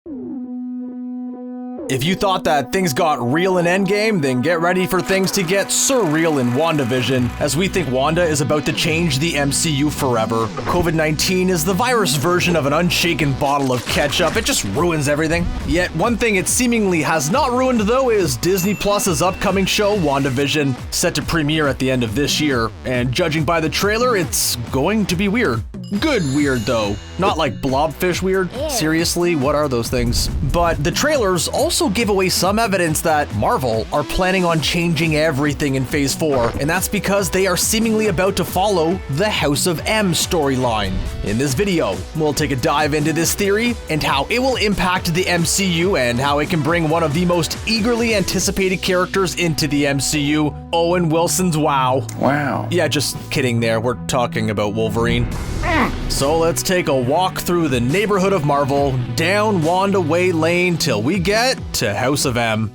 If you thought that things got real in Endgame, then get ready for things to get surreal in WandaVision, as we think Wanda is about to change the MCU forever. COVID-19 is the virus version of an unshaken bottle of ketchup. It just ruins everything. Yet one thing it seemingly has not ruined, though, is Disney Plus's upcoming show, WandaVision, set to premiere at the end of this year. And judging by the trailer, it's going to be weird. Good weird, though. Not like blobfish weird. Seriously, what are those things? But the trailers also give away some evidence that Marvel are planning on changing everything in Phase 4, and that's because they are seemingly about to follow the House of M storyline. In this video, we'll take a dive into this theory and how it will impact the MCU and how it can bring one of the most eagerly anticipated characters into the MCU, Owen Wilson's Wow. Wow. Yeah, just kidding there. We're talking about Wolverine. So let's take a walk through the neighborhood of Marvel, down Wanda Way Lane till we get to House of M.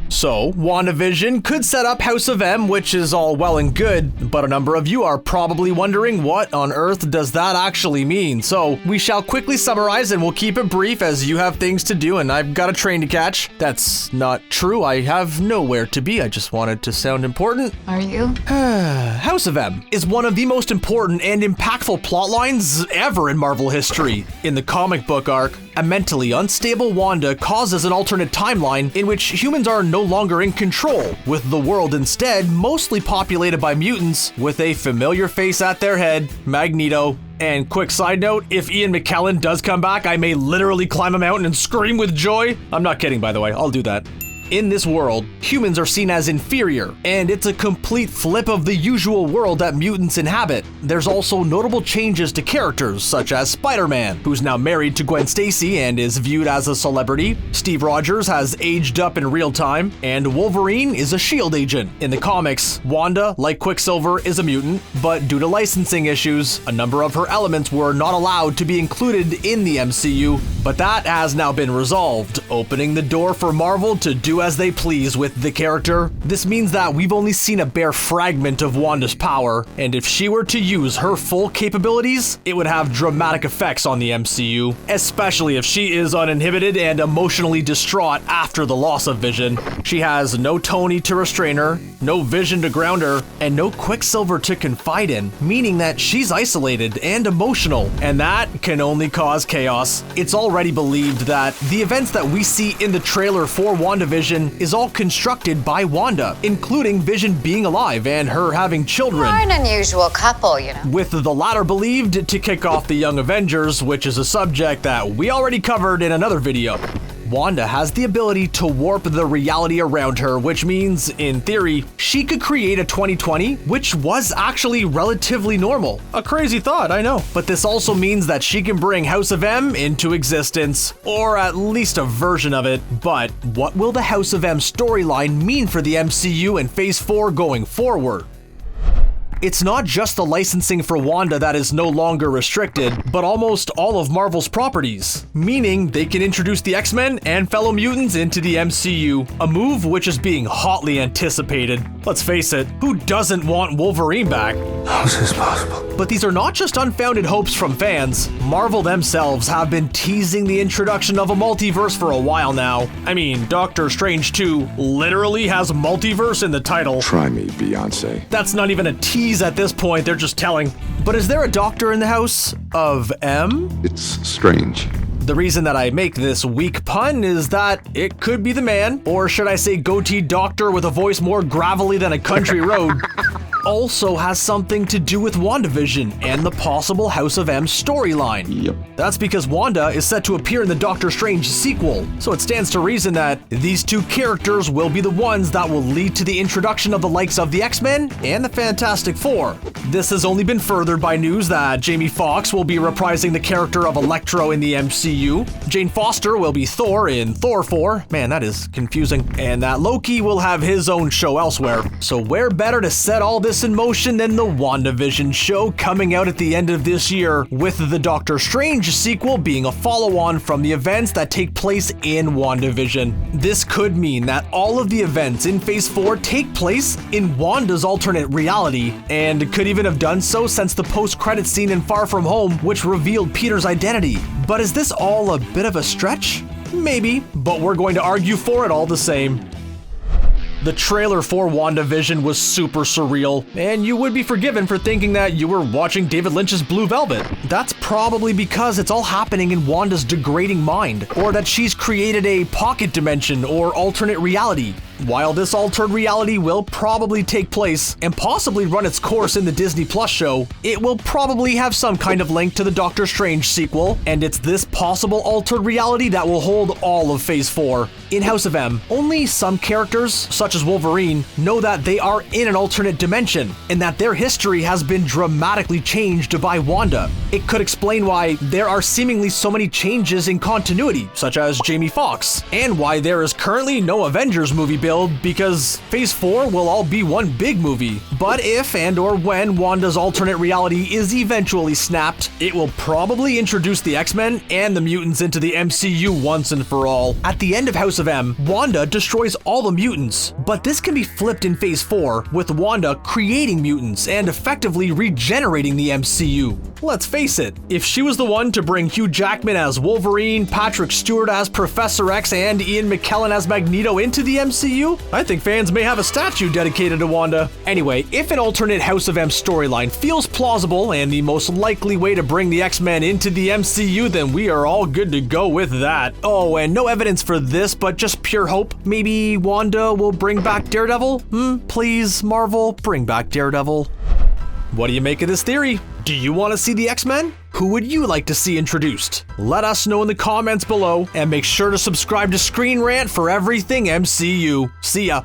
So, WandaVision could set up House of M, which is all well and good, but a number of you are probably wondering what on earth does that actually mean. So, we shall quickly summarize and we'll keep it brief as you have things to do and I've got a train to catch. That's not true, I have nowhere to be, I just wanted to sound important. Are you? House of M is one of the most important and impactful plotlines ever in Marvel history. In the comic book arc, a mentally unstable Wanda causes an alternate timeline in which humans are no longer in control, with the world instead mostly populated by mutants with a familiar face at their head, Magneto. And quick side note, if Ian McKellen does come back, I may literally climb a mountain and scream with joy. I'm not kidding, by the way, I'll do that. In this world, humans are seen as inferior, and it's a complete flip of the usual world that mutants inhabit. There's also notable changes to characters, such as Spider-Man, who's now married to Gwen Stacy and is viewed as a celebrity. Steve Rogers has aged up in real time, and Wolverine is a S.H.I.E.L.D. agent. In the comics, Wanda, like Quicksilver, is a mutant, but due to licensing issues, a number of her elements were not allowed to be included in the MCU, but that has now been resolved, opening the door for Marvel to do as they please with the character. This means that we've only seen a bare fragment of Wanda's power, and if she were to use her full capabilities, it would have dramatic effects on the MCU, especially if she is uninhibited and emotionally distraught after the loss of Vision. She has no Tony to restrain her, no Vision to ground her, and no Quicksilver to confide in, meaning that she's isolated and emotional, and that can only cause chaos. It's already believed that the events that we see in the trailer for WandaVision is all constructed by Wanda, including Vision being alive and her having children. You're an unusual couple, you know. With the latter believed to kick off the Young Avengers, which is a subject that we already covered in another video. Wanda has the ability to warp the reality around her, which means, in theory, she could create a 2020, which was actually relatively normal. A crazy thought, I know. But this also means that she can bring House of M into existence, or at least a version of it. But what will the House of M storyline mean for the MCU and Phase 4 going forward? It's not just the licensing for Wanda that is no longer restricted, but almost all of Marvel's properties, meaning they can introduce the X-Men and fellow mutants into the MCU, a move which is being hotly anticipated. Let's face it, who doesn't want Wolverine back? How is this possible? But these are not just unfounded hopes from fans. Marvel themselves have been teasing the introduction of a multiverse for a while now. I mean, Doctor Strange 2 literally has multiverse in the title. Try me, Beyonce. That's not even a tease at this point, they're just telling. But is there a doctor in the House of M? It's strange. The reason that I make this weak pun is that it could be the man, or should I say goatee doctor with a voice more gravelly than a country road, also has something to do with WandaVision and the possible House of M storyline. Yep. That's because Wanda is set to appear in the Doctor Strange sequel, so it stands to reason that these two characters will be the ones that will lead to the introduction of the likes of the X-Men and the Fantastic Four. This has only been furthered by news that Jamie Foxx will be reprising the character of Electro in the MCU, Jane Foster will be Thor in Thor 4, man that is confusing, and that Loki will have his own show elsewhere. So where better to set all this this in motion than the WandaVision show coming out at the end of this year, with the Doctor Strange sequel being a follow-on from the events that take place in WandaVision. This could mean that all of the events in Phase 4 take place in Wanda's alternate reality, and could even have done so since the post-credit scene in Far From Home, which revealed Peter's identity. But is this all a bit of a stretch? Maybe, but we're going to argue for it all the same. The trailer for WandaVision was super surreal, and you would be forgiven for thinking that you were watching David Lynch's Blue Velvet. That's probably because it's all happening in Wanda's degrading mind, or that she's created a pocket dimension or alternate reality. While this altered reality will probably take place and possibly run its course in the Disney Plus show, it will probably have some kind of link to the Doctor Strange sequel, and it's this possible altered reality that will hold all of Phase 4. In House of M, only some characters, such as Wolverine, know that they are in an alternate dimension, and that their history has been dramatically changed by Wanda. It could explain why there are seemingly so many changes in continuity, such as Jamie Foxx, and why there is currently no Avengers movie build, because Phase 4 will all be one big movie. But if and or when Wanda's alternate reality is eventually snapped, it will probably introduce the X-Men and the mutants into the MCU once and for all. At the end of House of M, Wanda destroys all the mutants, but this can be flipped in Phase 4, with Wanda creating mutants and effectively regenerating the MCU. Let's face it, if she was the one to bring Hugh Jackman as Wolverine, Patrick Stewart as Professor X, and Ian McKellen as Magneto into the MCU, I think fans may have a statue dedicated to Wanda. Anyway, if an alternate House of M storyline feels plausible and the most likely way to bring the X-Men into the MCU, then we are all good to go with that. Oh, and no evidence for this, but just pure hope. Maybe Wanda will bring back Daredevil? Please, Marvel, bring back Daredevil. What do you make of this theory? Do you want to see the X-Men? Who would you like to see introduced? Let us know in the comments below, and make sure to subscribe to ScreenRant for everything MCU. See ya!